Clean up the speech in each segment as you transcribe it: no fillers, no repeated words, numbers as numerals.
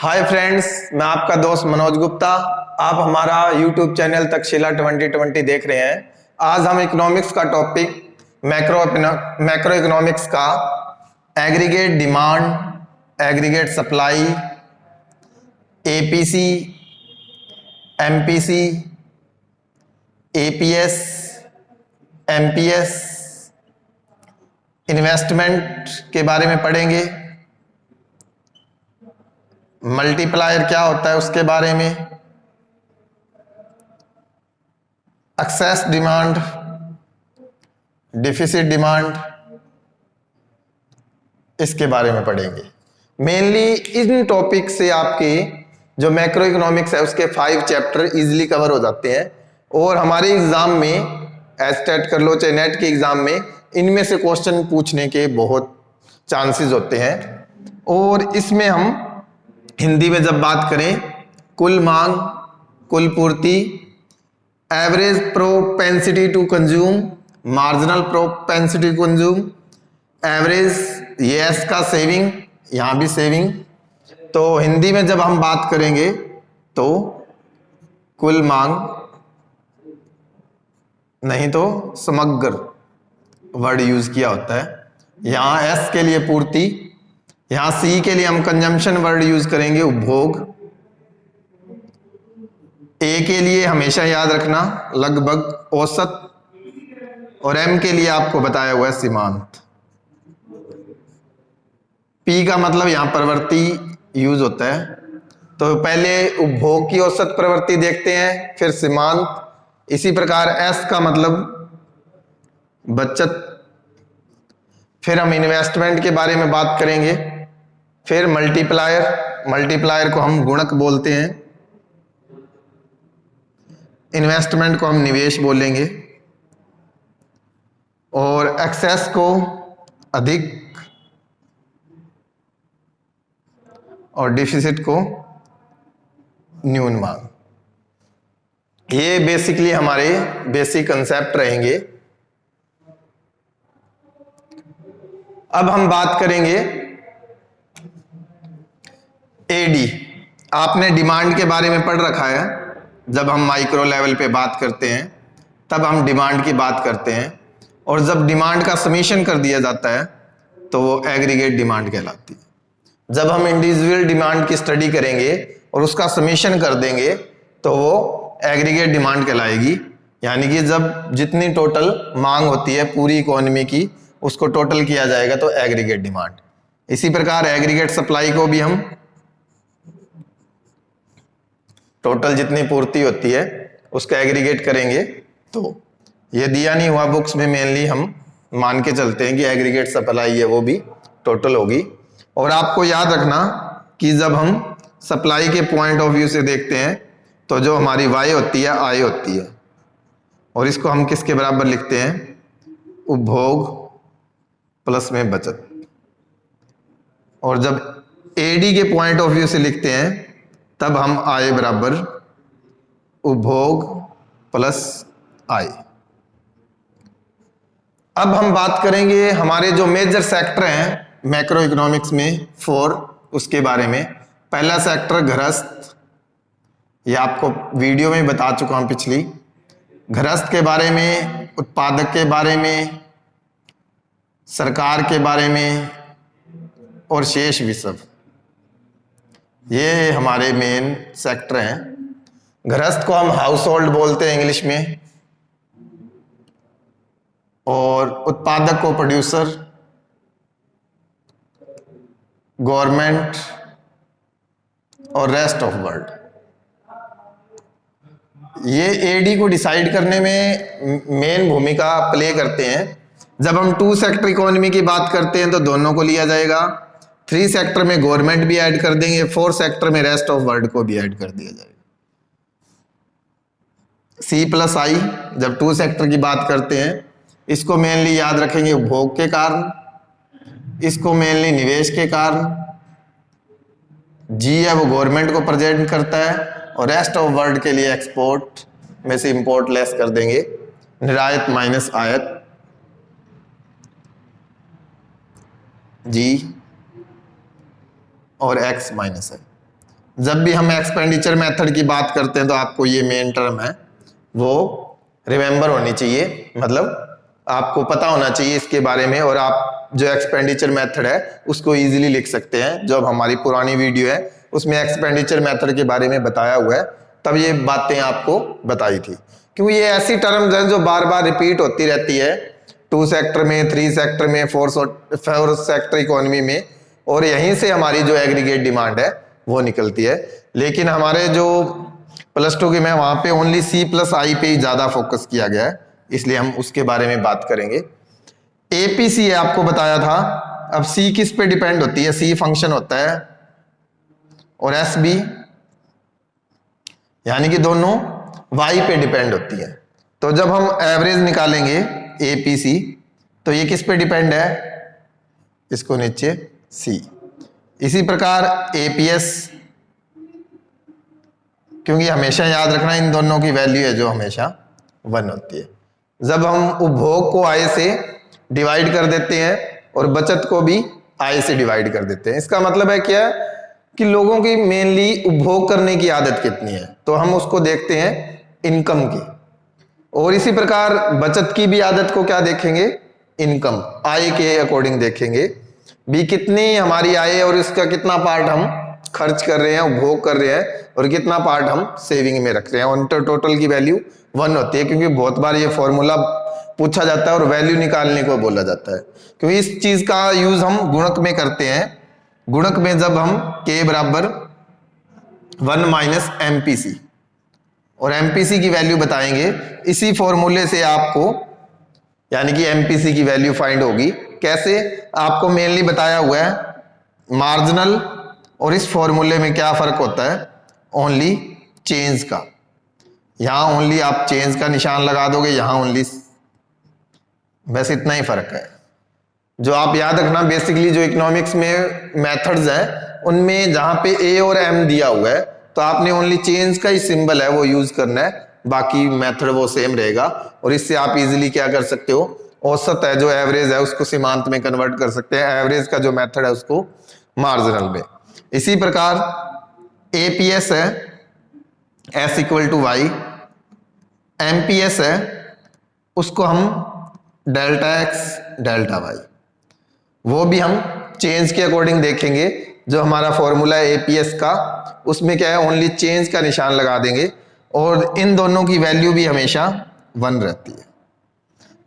Hi friends, मैं आपका दोस्त मनोज गुप्ता। आप हमारा यूट्यूब चैनल तक्षशिला 2020 देख रहे हैं। आज हम इकोनॉमिक्स का टॉपिक मैक्रो इकोनॉमिक्स का aggregate demand, aggregate supply, APC, MPC, APS, MPS, investment के बारे में पढ़ेंगे। मल्टीप्लायर क्या होता है उसके बारे में, एक्सेस डिमांड, डिफिसिट डिमांड, इसके बारे में पढ़ेंगे। मेनली इन टॉपिक से आपके जो मैक्रो इकोनॉमिक्स है उसके 5 चैप्टर इजीली कवर हो जाते हैं और हमारे एग्जाम में, एस्टेट कर लो चाहे नेट के एग्जाम में, इनमें से क्वेश्चन पूछने के बहुत चांसेस होते हैं। और इसमें हम हिंदी में जब बात करें, कुल मांग, कुल पूर्ति, average propensity to consume, marginal propensity to consume, average, ये एस का सेविंग, यहां भी सेविंग। तो हिंदी में जब हम बात करेंगे तो कुल मांग, नहीं तो समग्र वर्ड यूज किया होता है। यहां एस के लिए पूर्ति, यहां सी के लिए हम कंजम्पशन वर्ड यूज करेंगे, उपभोग। ए के लिए हमेशा याद रखना लगभग, औसत, और एम के लिए आपको बताया हुआ है सीमांत। पी का मतलब यहां प्रवृत्ति यूज होता है। तो पहले उपभोग की औसत प्रवृत्ति देखते हैं, फिर सीमांत। इसी प्रकार एस का मतलब बचत, फिर हम इन्वेस्टमेंट के बारे में बात करेंगे, फिर मल्टीप्लायर, मल्टीप्लायर को हम गुणक बोलते हैं, इन्वेस्टमेंट को हम निवेश बोलेंगे, और एक्सेस को अधिक, और डिफिसिट को न्यून मांग। ये बेसिकली हमारे बेसिक कंसेप्ट रहेंगे। अब हम बात करेंगे एडी। आपने डिमांड के बारे में पढ़ रखा है। जब हम माइक्रो लेवल पे बात करते हैं तब हम डिमांड की बात करते हैं, और जब डिमांड का समीशन कर दिया जाता है तो वो एग्रीगेट डिमांड कहलाती है। जब हम इंडिविजुअल डिमांड की स्टडी करेंगे और उसका समीशन कर देंगे तो वो एग्रीगेट डिमांड कहलाएगी। यानी कि जब जितनी टोटल मांग होती है पूरी इकोनॉमी की, उसको टोटल किया जाएगा तो एग्रीगेट डिमांड। इसी प्रकार एग्रीगेट सप्लाई को भी हम टोटल जितनी पूर्ति होती है उसका एग्रीगेट करेंगे। तो ये दिया नहीं हुआ बुक्स में, मेनली हम मान के चलते हैं कि एग्रीगेट सप्लाई है वो भी टोटल होगी। और आपको याद रखना कि जब हम सप्लाई के पॉइंट ऑफ व्यू से देखते हैं तो जो हमारी वाई होती है आई होती है, और इसको हम किसके बराबर लिखते हैं, उपभोग प्लस में बचत। और जब एडी के पॉइंट ऑफ व्यू से लिखते हैं तब हम आय बराबर उपभोग प्लस आय। अब हम बात करेंगे हमारे जो मेजर सेक्टर हैं मैक्रो इकोनॉमिक्स में 4, उसके बारे में। पहला सेक्टर गृहस्थ, ये आपको वीडियो में बता चुका हूं पिछली। गृहस्थ के बारे में, उत्पादक के बारे में, सरकार के बारे में, और शेष विषय, ये हमारे मेन सेक्टर हैं। गृहस्थ को हम हाउस होल्ड बोलते हैं इंग्लिश में, और उत्पादक को प्रोड्यूसर, गवर्नमेंट, और रेस्ट ऑफ वर्ल्ड। ये एडी को डिसाइड करने में मेन भूमिका प्ले करते हैं। जब हम 2 सेक्टर इकोनॉमी की बात करते हैं तो दोनों को लिया जाएगा। 3 सेक्टर में गवर्नमेंट भी ऐड कर देंगे, 4 सेक्टर में रेस्ट ऑफ वर्ल्ड को भी ऐड कर दिया जाएगा। सी प्लस आई जब 2 सेक्टर की बात करते हैं, इसको मेनली याद रखेंगे उपभोग के कारण, इसको मेनली निवेश के कारण, जी है वो गवर्नमेंट को प्रेजेंट करता है, और रेस्ट ऑफ वर्ल्ड के लिए एक्सपोर्ट में से इंपोर्ट लेस कर देंगे, निर्यात माइनस आयात, जी और एक्स माइनस है। जब भी हम एक्सपेंडिचर मेथड की बात करते हैं तो आपको ये मेन टर्म है वो रिमेंबर होनी चाहिए, मतलब आपको पता होना चाहिए इसके बारे में, और आप जो एक्सपेंडिचर मेथड है उसको इजीली लिख सकते हैं। जो हमारी पुरानी वीडियो है उसमें एक्सपेंडिचर मेथड के बारे में बताया हुआ है, तब ये बातें आपको बताई थी। क्योंकि ये ऐसी टर्म्स हैं जो बार बार रिपीट होती रहती है 2 सेक्टर में, 3 सेक्टर में, 4 सेक्टर इकोनॉमी में, और यहीं से हमारी जो एग्रीगेट डिमांड है वो निकलती है। लेकिन हमारे जो +2 के में वहां पे ओनली C+I पे ही ज्यादा फोकस किया गया है, इसलिए हम उसके बारे में बात करेंगे। APC आपको बताया था। अब C किस पे डिपेंड होती है? C फंक्शन होता है, और SB यानी कि दोनों Y पे डिपेंड होती है। तो जब हम एवरेज निकालेंगे APC तो ये किस पे डिपेंड है? इसको नीचे C। इसी प्रकार APS, क्योंकि हमेशा याद रखना इन दोनों की वैल्यू है जो हमेशा 1 होती है। जब हम उपभोग को आय से डिवाइड कर देते हैं और बचत को भी आय से डिवाइड कर देते हैं, इसका मतलब है क्या कि लोगों की मेनली उपभोग करने की आदत कितनी है, तो हम उसको देखते हैं इनकम की। और इसी प्रकार बचत की भी आदत को क्या देखेंगे? इनकम, आय के अकॉर्डिंग देखेंगे भी कितनी हमारी आय है और इसका कितना पार्ट हम खर्च कर रहे हैं, उपभोग कर रहे हैं, और कितना पार्ट हम सेविंग में रख रहे हैं। और टोटल की वैल्यू 1 होती है, क्योंकि बहुत बार ये फॉर्मूला पूछा जाता है और वैल्यू निकालने को बोला जाता है। क्योंकि इस चीज का यूज हम गुणक में करते हैं। गुणक में जब हम K बराबर 1 माइनस MPC और MPC की वैल्यू बताएंगे, इसी फॉर्मूले से आपको यानी कि MPC की वैल्यू फाइंड होगी। कैसे? आपको मेनली बताया हुआ है मार्जिनल और इस फॉर्मूले में क्या फर्क होता है? ओनली चेंज का। यहां ओनली आप चेंज का निशान लगा दोगे, यहां ओनली, बस इतना ही फर्क है। जो आप याद रखना, बेसिकली जो इकोनॉमिक्स में मेथड्स हैं उनमें जहां पे A और M दिया हुआ है तो आपने ओनली चेंज का ही सिंबल है वो यूज करना है, बाकी मेथड वो सेम रहेगा। और इससे आप इजीली क्या कर सकते हो? औसत है जो एवरेज है उसको सीमांत में कन्वर्ट कर सकते हैं, एवरेज का जो मेथड है उसको मार्जिनल में। इसी प्रकार APS है S = Y, MPS है उसको हम डेल्टा X डेल्टा Y, वो भी हम चेंज के अकॉर्डिंग देखेंगे। जो हमारा फॉर्मूला है APS का उसमें क्या है? ओनली चेंज का निशान लगा देंगे, और इन दोनों की वैल्यू भी हमेशा 1 रहती है,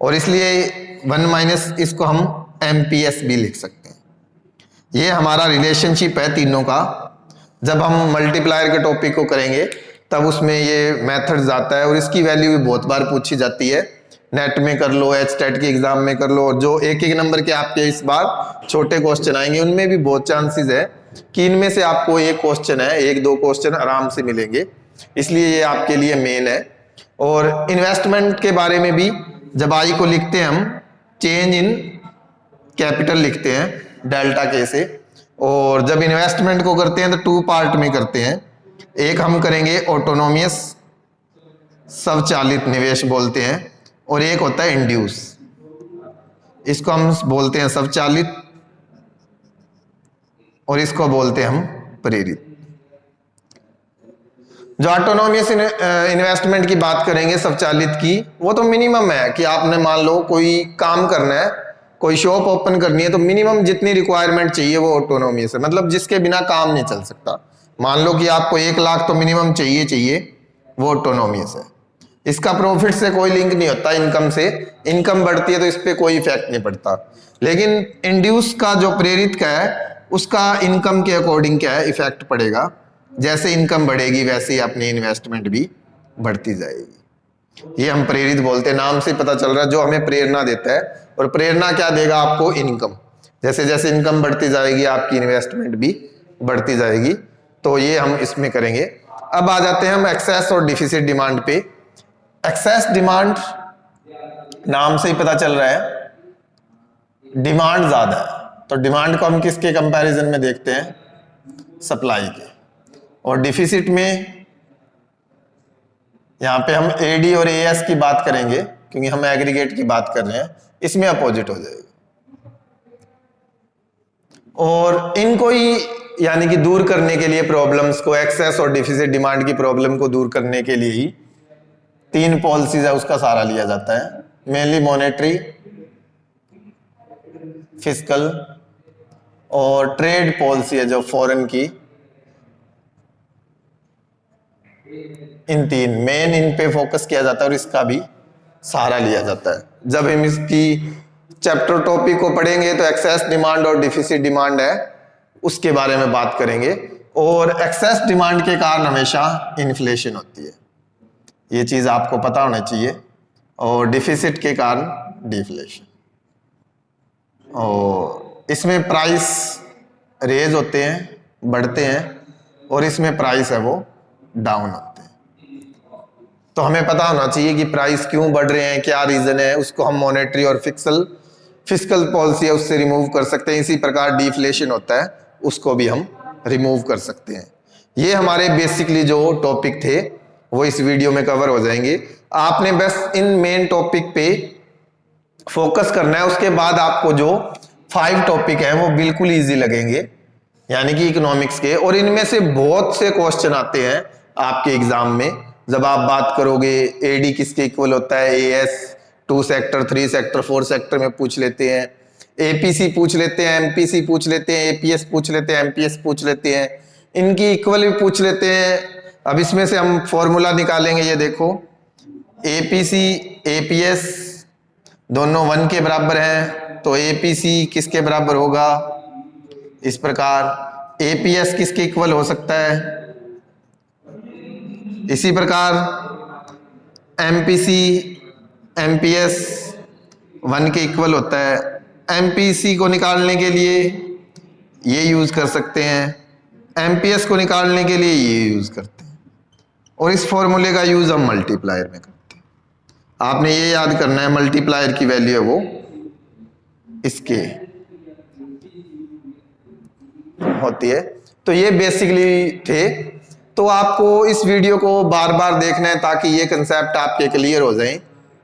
और इसलिए 1 माइनस इसको हम MPS भी लिख सकते हैं। ये हमारा रिलेशनशिप है तीनों का। जब हम मल्टीप्लायर के टॉपिक को करेंगे तब उसमें ये मेथड्स आता है, और इसकी वैल्यू भी बहुत बार पूछी जाती है। नेट में कर लो, HTET के एग्जाम में कर लो, और जो 1-1 नंबर के आपके इस बार छोटे क्वेश्चन आएंगे उनमें भी बहुत चांसेस है कि इनमें से आपको एक क्वेश्चन है, 1-2 क्वेश्चन आराम से मिलेंगे, इसलिए ये आपके लिए मेन है। और इन्वेस्टमेंट के बारे में भी जब आई को लिखते हैं हम चेंज इन कैपिटल लिखते हैं डेल्टा K से, और जब इन्वेस्टमेंट को करते हैं तो 2 पार्ट में करते हैं। एक हम करेंगे ऑटोनोमियस, स्वचालित निवेश बोलते हैं, और एक होता है इंड्यूस, इसको हम बोलते हैं स्वचालित, और इसको बोलते हैं हम प्रेरित। जो ऑटोनोमियस इन्वेस्टमेंट की बात करेंगे स्वचालित की, वो तो मिनिमम है कि आपने मान लो कोई काम करना है, कोई शॉप ओपन करनी है, तो मिनिमम जितनी रिक्वायरमेंट चाहिए वो ऑटोनोमियस है, मतलब जिसके बिना काम नहीं चल सकता। मान लो कि आपको 1 लाख तो मिनिमम चाहिए, वो ऑटोनोमियस है। इसका प्रॉफिट से कोई लिंक नहीं होता, इनकम से। इनकम बढ़ती है तो इस पर कोई इफेक्ट नहीं पड़ता। लेकिन इंड्यूस का जो प्रेरित का है उसका इनकम के अकॉर्डिंग क्या है? इफेक्ट पड़ेगा। जैसे इनकम बढ़ेगी वैसे ही अपनी इन्वेस्टमेंट भी बढ़ती जाएगी। ये हम प्रेरित बोलते हैं, नाम से पता चल रहा है, जो हमें प्रेरणा देता है। और प्रेरणा क्या देगा आपको? इनकम। जैसे जैसे इनकम बढ़ती जाएगी आपकी इन्वेस्टमेंट भी बढ़ती जाएगी। तो ये हम इसमें करेंगे। अब आ जाते हैं हम एक्सेस और डिफिसिट डिमांड पे। एक्सेस डिमांड नाम से ही पता चल रहा है डिमांड ज्यादा है, तो डिमांड को हम किसके कंपैरिजन में देखते हैं? सप्लाई के। और डिफिसिट में यहां पे हम AD और AS की बात करेंगे, क्योंकि हम एग्रीगेट की बात कर रहे हैं, इसमें अपोजिट हो जाएगा। और इनको ही यानी कि दूर करने के लिए प्रॉब्लम्स को, एक्सेस और डिफिसिट डिमांड की प्रॉब्लम को दूर करने के लिए ही 3 पॉलिसीज है उसका सहारा लिया जाता है, मेनली मॉनेटरी, फिस्कल और ट्रेड पॉलिसी है जो फॉरेन की। इन 3 मेन, इन पे फोकस किया जाता है और इसका भी सहारा लिया जाता है। जब हम इसकी चैप्टर टॉपिक को पढ़ेंगे तो एक्सेस डिमांड और डिफिसिट डिमांड है उसके बारे में बात करेंगे। और एक्सेस डिमांड के कारण हमेशा इन्फ्लेशन होती है, ये चीज आपको पता होना चाहिए, और डिफिसिट के कारण डिफ्लेशन। और इसमें प्राइस रेज होते हैं, बढ़ते हैं, और इसमें प्राइस है वो डाउन होते हैं। तो हमें पता होना चाहिए कि प्राइस क्यों बढ़ रहे हैं, क्या रीजन है, उसको हम मॉनेटरी और फिस्कल पॉलिसी है उससे रिमूव कर सकते हैं। इसी प्रकार डिफ्लेशन होता है उसको भी हम रिमूव कर सकते हैं। ये हमारे बेसिकली जो टॉपिक थे वो इस वीडियो में कवर हो जाएंगे। आपने बस इन मेन टॉपिक पे फोकस करना है, उसके बाद आपको जो 5 टॉपिक हैं वो बिल्कुल इजी लगेंगे, यानी कि इकोनॉमिक्स के। और इनमें से बहुत से क्वेश्चन आते हैं आपके एग्जाम में। जब आप बात करोगे एडी किसके इक्वल होता है, एएस 2 सेक्टर 3 सेक्टर 4 सेक्टर में पूछ लेते हैं, एपीसी पूछ लेते हैं, एमपीसी पूछ लेते हैं, एपीएस पूछ लेते हैं, एमपीएस पूछ लेते हैं, इनकी इक्वल भी पूछ लेते हैं। अब इसमें से हम फॉर्मूला निकालेंगे, ये देखो एपीसी एपीएस दोनों 1 के बराबर हैं, तो एपीसी किसके बराबर होगा, इस प्रकार एपीएस किसके इक्वल हो सकता है, इसी प्रकार एमपीसी एमपीएस 1 के इक्वल होता है। एमपीसी को निकालने के लिए ये यूज कर सकते हैं, एमपीएस को निकालने के लिए ये यूज करते हैं, और इस फॉर्मूले का यूज हम मल्टीप्लायर में करते हैं। आपने ये याद करना है, मल्टीप्लायर की वैल्यू है वो इसके होती है। तो ये बेसिकली थे। तो आपको इस वीडियो को बार बार देखना है ताकि ये कंसेप्ट आपके क्लियर हो जाएं,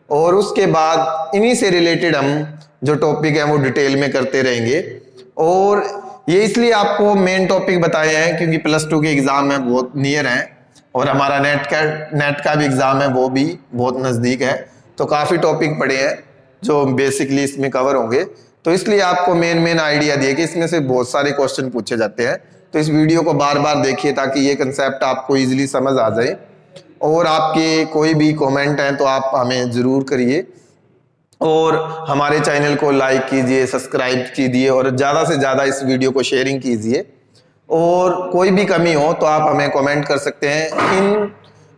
और उसके बाद इन्हीं से रिलेटेड हम जो टॉपिक है वो डिटेल में करते रहेंगे। और ये इसलिए आपको मेन टॉपिक बताए हैं क्योंकि +2 के एग्जाम में बहुत नियर हैं, और हमारा नेट का भी एग्जाम है वो भी बहुत नज़दीक है। तो काफ़ी टॉपिक पड़े हैं जो बेसिकली इसमें कवर होंगे। तो इसलिए आपको मेन आइडिया दिए कि इसमें से बहुत सारे क्वेश्चन पूछे जाते हैं। तो इस वीडियो को बार बार देखिए ताकि ये कंसेप्ट आपको इजीली समझ आ जाए। और आपके कोई भी कमेंट हैं तो आप हमें ज़रूर करिए, और हमारे चैनल को लाइक कीजिए, सब्सक्राइब कीजिए, और ज़्यादा से ज़्यादा इस वीडियो को शेयरिंग कीजिए। और कोई भी कमी हो तो आप हमें कमेंट कर सकते हैं। इन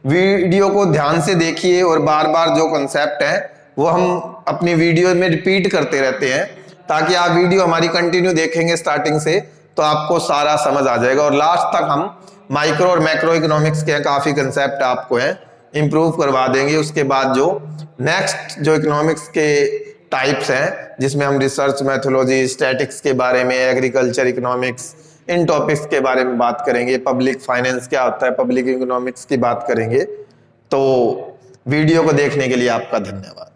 वीडियो को ध्यान से देखिए, और बार बार जो कंसेप्ट है वो हम अपनी वीडियो में रिपीट करते रहते हैं, ताकि आप वीडियो हमारी कंटिन्यू देखेंगे स्टार्टिंग से तो आपको सारा समझ आ जाएगा। और लास्ट तक हम माइक्रो और मैक्रो इकोनॉमिक्स के काफ़ी कंसेप्ट आपको हैं इम्प्रूव करवा देंगे। उसके बाद जो नेक्स्ट जो इकोनॉमिक्स के टाइप्स हैं, जिसमें हम रिसर्च मैथोलॉजी, स्टैटिक्स के बारे में, एग्रीकल्चर इकोनॉमिक्स, इन टॉपिक्स के बारे में बात करेंगे। पब्लिक फाइनेंस क्या होता है, पब्लिक इकोनॉमिक्स की बात करेंगे। तो वीडियो को देखने के लिए आपका धन्यवाद।